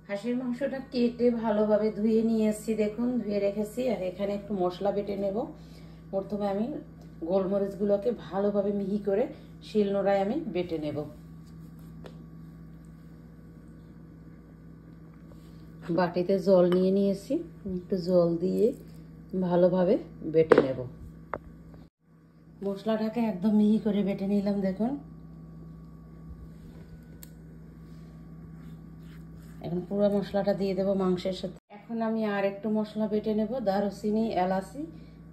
হাঁসের মাংসটা কেটে ভালোভাবে ধুয়ে নিয়ে এসেছি, দেখুন ধুয়ে রেখেছি। আর এখানে একটু মশলা বেটে নেব। প্রথমে আমি গোলমরিচগুলোকে ভালোভাবে মিহি করে শিলনোড়ায় আমি বেটে নেব। বাটিতে জল নিয়ে নিয়েছি, একটু জল দিয়ে ভালোভাবে বেটে নেব। মশলাটাকে একদম মিহি করে বেটে নিলাম, দেখুন। এখন পুরো মশলাটা দিয়ে দেবো মাংসের সাথে। এখন আমি আর একটু মশলা বেটে নেব, দারুচিনি, এলাচি,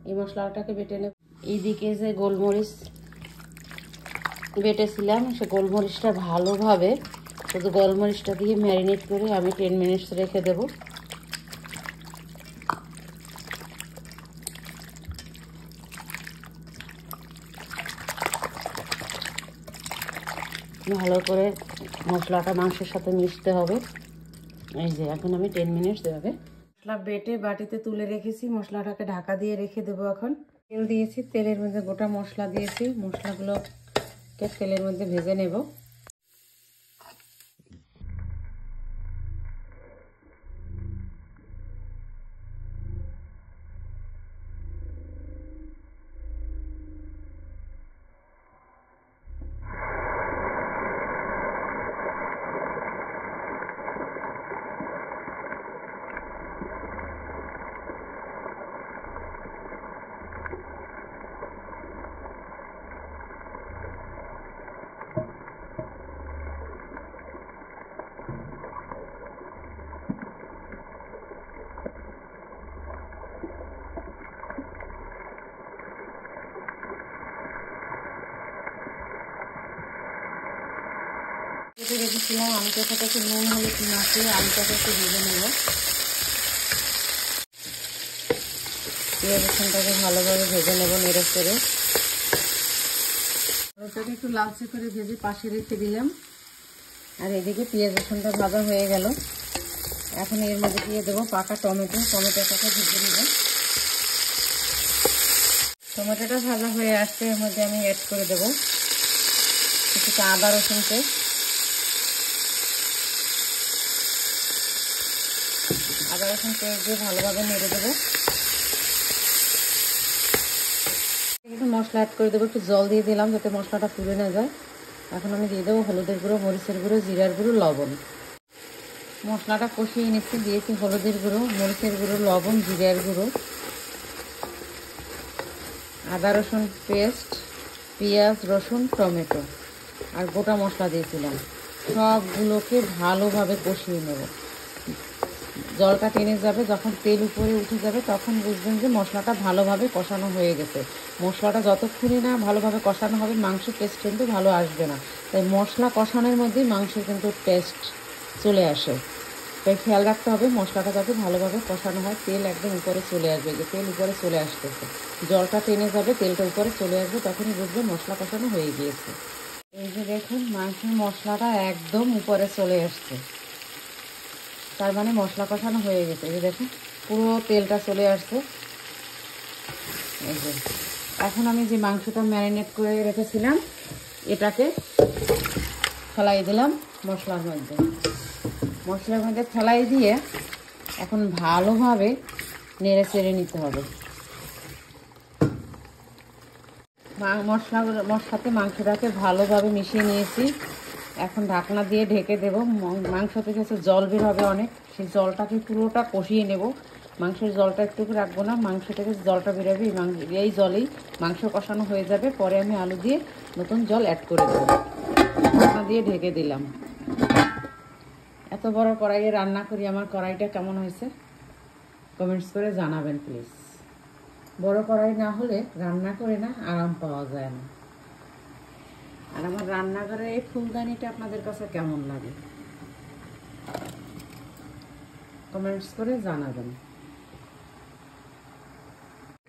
এই মশলাটাকে বেটে নেব। এইদিকে যে গোলমরিচ বেটেছিলাম, সে গোলমরিচটা ভালোভাবে শুধু গোলমরিচটা দিয়ে ম্যারিনেট করে আমি 10 মিনিটস রেখে দেব। ভালো করে মশলাটা মাংসের সাথে মিশতে হবে। এই যে এখন আমি 10 মিনিটস দেবে মশলা বেটে বাটিতে তুলে রেখেছি। মশলাটাকে ঢাকা দিয়ে রেখে দেবো। এখন তেল দিয়েছি, তেলের মধ্যে গোটা মশলা দিয়েছি। মশলাগুলোকে তেলের মধ্যে ভেজে নেব। কেটে রেখেছিলাম আলুটাকে একটু নুন হলুদ মাখিয়ে আলুটাকে একটু ভেজে নেব। পেঁয়াজ রসুনটাকে ভালোভাবে ভেজে নেব নেড়ে চেড়ে। আলুটাকে একটু লালচে করে ভেজে পাশে রেখে দিলাম। আর এদিকে পেঁয়াজ রসুনটা ভাজা হয়ে গেল। এখন এর মধ্যে দিয়ে দেবো পাকা টমেটোটাকে ভেজে নেব। টমেটোটা ভাজা হয়ে আসছে, এর মধ্যে আমি অ্যাড করে দেবো কিছুটা আদা রসুন পেস্ট। আদা রসুন পেস্ট দিয়ে ভালোভাবে নেড়ে দেবো। একটু মশলা অ্যাড করে দেবো, একটু জল দিয়ে দিলাম যাতে মশলাটা পুড়ে না যায়। এখন আমি দিয়ে দেবো হলুদের গুঁড়ো, মরিচের গুঁড়ো, জিরার গুঁড়ো, লবণ। মশলাটা কষিয়ে নিচ্ছি, দিয়েছি হলুদের গুঁড়ো, মরিচের গুঁড়ো, লবণ, জিরার গুঁড়ো, আদা রসুন পেস্ট, পেঁয়াজ রসুন টমেটো আর গোটা মশলা দিয়েছিলাম। সবগুলোকে ভালোভাবে কষিয়ে নেব। জলটা টেনে যাবে, যখন তেল উপরে উঠে যাবে তখন বুঝবেন যে মশলাটা ভালোভাবে কষানো হয়ে গেছে। মশলাটা যতক্ষণই না ভালোভাবে কষানো হবে মাংসের টেস্ট কিন্তু ভালো আসবে না। তাই মশলা কষানোর মধ্যেই মাংসের কিন্তু টেস্ট চলে আসে। তাই খেয়াল রাখতে হবে মশলাটা যাতে ভালোভাবে কষানো হয়। তেল একদম উপরে চলে আসবে, যে তেল উপরে চলে আসতেছে, জলটা টেনে যাবে, তেলটা উপরে চলে আসবে, তখনই বুঝবেন মশলা কষানো হয়ে গিয়েছে। এই যে দেখুন মাংসের মশলাটা একদম উপরে চলে আসছে, তার মানে মশলা কষানো হয়ে গেছে। এই যে দেখুন পুরো তেলটা চলে আসছে। এই যে এখন আমি যে মাংসটা ম্যারিনেট করে রেখেছিলাম এটাকে ফেলাই দিলাম মশলার মধ্যে ফেলাই দিয়ে এখন ভালোভাবে নেড়ে চেড়ে নিতে হবে। মশলাতে মাংসটাকে ভালোভাবে মিশিয়ে নিয়েছি। এখন ঢাকনা দিয়ে ঢেকে দেব। মাংস থেকে জল বের হবে অনেক, সেই জলটাকে পুরোটা কষিয়ে নেব। মাংসের জলটা একটু রাখবো না, মাংস থেকে জলটা বেরোবে, এই জলেই মাংস কষানো হয়ে যাবে। পরে আমি আলু দিয়ে নতুন জল অ্যাড করে দেবো। ঢাকনা দিয়ে ঢেকে দিলাম। এত বড় কড়াইয়ে রান্না করি, আমার কড়াইটা কেমন হয়েছে কমেন্টস করে জানাবেন প্লিজ। বড় কড়াই না হলে রান্না করে না আরাম পাওয়া যায় না। আর আমার রান্নাঘরের এই ফুলদানিটা আপনাদের কাছে কেমন লাগে কমেন্টস করে জানাবেন।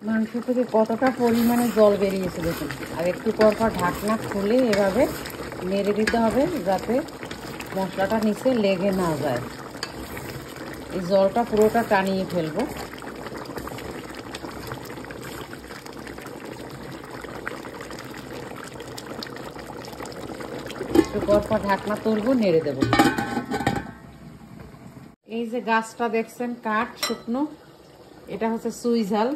মাংস থেকে কতটা পরিমাণে জল বেরিয়েছে দেখুন। আর একটু পর পর ঢাকনা খুলে এভাবে নেড়ে দিতে হবে যাতে মশলাটা নিচে লেগে না যায়। এই জলটা পুরোটা টানিয়ে ফেলবো। একটু পর পর ঢাকনা তুলবো, নেড়ে দেবো। এই যে গাছটা দেখছেন কাঠ শুকনো, এটা হচ্ছে চুই ঝাল।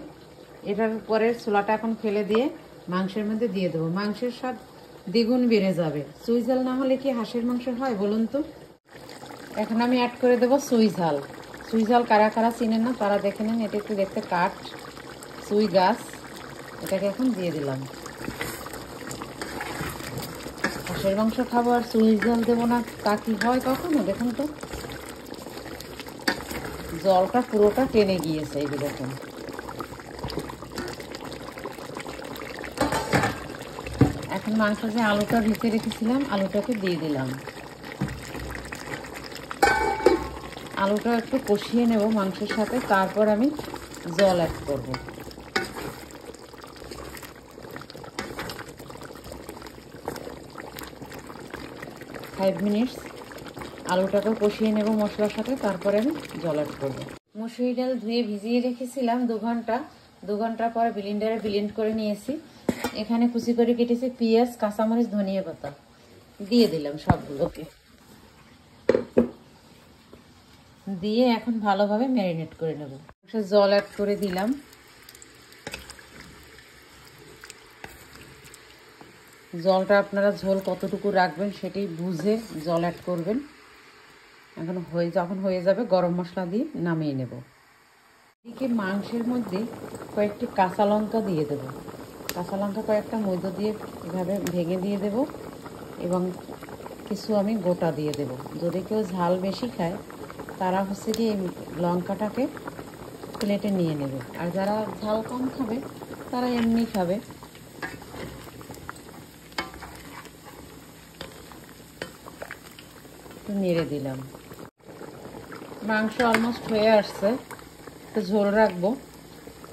এটার উপরের ছোলাটা এখন ফেলে দিয়ে মাংসের মধ্যে দিয়ে দেবো। মাংসের স্বাদ দ্বিগুণ বেড়ে যাবে। চুই ঝাল না হলে কি হাঁসের মাংস হয় বলুন তো? এখন আমি অ্যাড করে দেবো চুই ঝাল। চুই ঝাল কারা কারা চিনেন না তারা দেখে নেন। এটা একটু দেখতে কাঠ, চুই গাছ। এটাকে এখন দিয়ে দিলাম। হাঁসের মাংস খাবো আর চুই ঝাল দেবো না, তা কি হয় কখনো? দেখুন তো, জলটা পুরোটা টেনে গিয়েছে। এই দেখুন, এখন মাংস যে আলুটা ভেজে রেখেছিলাম আলুটাকে দিয়ে দিলাম। আলুটা একটু কষিয়ে নেব মাংসের সাথে, তারপর আমি জল অ্যাড করব। 5 মিনিটস আলুটাকেও কষিয়ে নেব মশলার সাথে, তারপরে আমি জল অ্যাড করবো। মসুরি ডাল ধুয়ে ভিজিয়ে রেখেছিলাম 2 ঘন্টা। 2 ঘন্টা পরে ব্লেন্ডারে ব্লেন্ড করে নিয়েছি। এখানে কুচি করে কেটেছি পেঁয়াজ, কাঁচামরিচ, ধনিয়া পাতা দিয়ে দিলাম সবগুলোকে। দিয়ে এখন ভালোভাবে ম্যারিনেট করে নেব। জল অ্যাড করে দিলাম। জলটা আপনারা ঝোল কতটুকু রাখবেন সেটাই বুঝে জল অ্যাড করবেন। এখন যখন হয়ে যাবে গরম মশলা দিয়ে নামিয়ে নেব। এদিকে মাংসের মধ্যে কয়েকটি কাঁচা লঙ্কা দিয়ে দেব। কাঁচা লঙ্কা কয়েকটা মধ্যে দিয়ে এভাবে ভেঙে দিয়ে দেব এবং কিছু আমি গোটা দিয়ে দেব। যদি কেউ ঝাল বেশি খায় তারা হচ্ছে কি লঙ্কাটাকে প্লেটে নিয়ে নেবে, আর যারা ঝাল কম খাবে তারা এমনি খাবে। একটু নেড়ে দিলাম। মাংস অলমোস্ট হয়ে আসছে, একটু ঝোল রাখবো।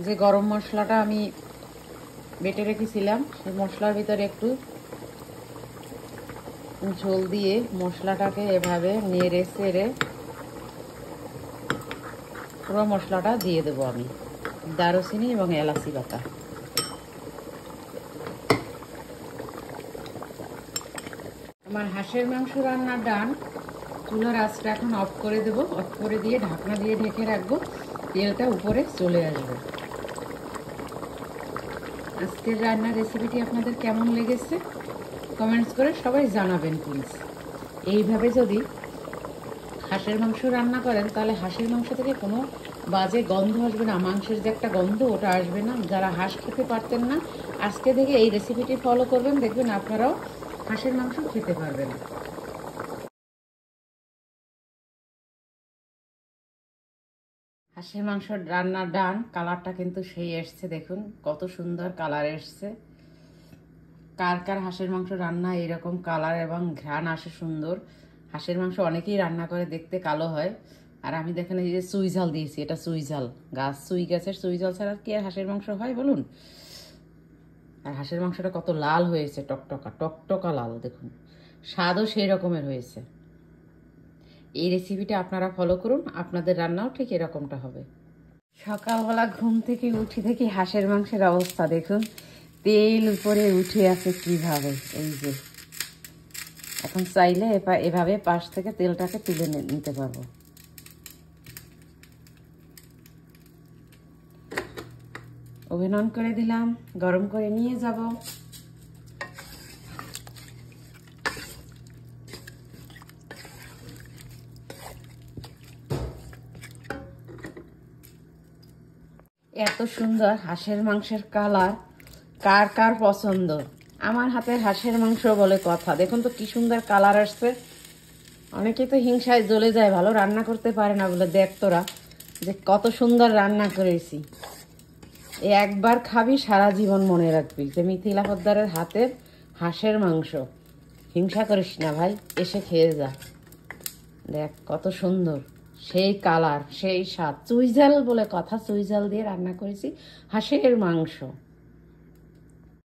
যে গরম মশলাটা আমি বেটে রেখেছিলাম সেই মশলার ভিতরে একটু ঝোল দিয়ে মশলাটাকে এভাবে নেড়ে চেড়ে পুরো মশলাটা দিয়ে দেবো আমি। দারুচিনি এবং এলাচি বাটা। আমার হাঁসের মাংস রান্নার ডান। চুলার আঁচটা এখন অফ করে দেবো। অফ করে দিয়ে ঢাকনা দিয়ে ঢেকে রাখবো, তেলটা উপরে চলে আসবে। আজকের রান্নার রেসিপিটি আপনাদের কেমন লেগেছে কমেন্টস করে সবাই জানাবেন প্লিজ। এইভাবে যদি হাঁসের মাংস রান্না করেন তাহলে হাঁসের মাংস থেকে কোনো বাজে গন্ধ আসবে না। মাংসের যে একটা গন্ধ ওটা আসবে না। যারা হাঁস খেতে পারতেন না আজকে থেকে এই রেসিপিটি ফলো করবেন, দেখবেন আপনারাও হাঁসের মাংস খেতে পারবেন। হাঁসের মাংস রান্নার ডান। কালারটা কিন্তু সেই এসছে, দেখুন কত সুন্দর কালার এসছে। কার কার হাঁসের মাংস রান্না এরকম কালার এবং ঘ্রাণ আসে সুন্দর। হাঁসের মাংস অনেকেই রান্না করে দেখতে কালো হয়, আর আমি দেখেন এই যে চুই ঝাল দিয়েছি, এটা চুই ঝাল গাছ, চুই গাছের চুই ঝাল ছাড়া কি আর হাঁসের মাংস হয় বলুন? আর হাঁসের মাংসটা কত লাল হয়েছে, টকটকা টকটকা লাল, দেখুন স্বাদও সেই রকমের হয়েছে। এই রেসিপিটা আপনারা ফলো করুন, আপনাদের রান্নাও ঠিক এরকমটা হবে। সকালবেলা ঘুম থেকে উঠে দেখি হাঁসের মাংসের অবস্থা দেখুন, তেল উপরে উঠে আছে কিভাবে। এই যে এখন চাইলে এভাবে পাশ থেকে তেলটাকে তুলে নিতে পারবো। ওভেন অন করে দিলাম, গরম করে নিয়ে যাব। এত সুন্দর হাঁসের মাংসের কালার কার কার পছন্দ? আমার হাতের হাঁসের মাংস বলে কথা। দেখুন তো কি সুন্দর কালার আসছে। অনেকে তো হিংসায় জ্বলে যায়, ভালো রান্না করতে পারে না বলে। দেখ তোরা যে কত সুন্দর রান্না করেছি। একবার খাবি সারা জীবন মনে রাখবি যে মিথিলা পোদ্দারের হাতের হাঁসের মাংস। হিংসা করিস না ভাই, এসে খেয়ে যা। দেখ কত সুন্দর, সেই কালার, সেই স্বাদ। চুই ঝাল বলে কথা, চুই ঝাল দিয়ে রান্না করেছি হাঁসের মাংস।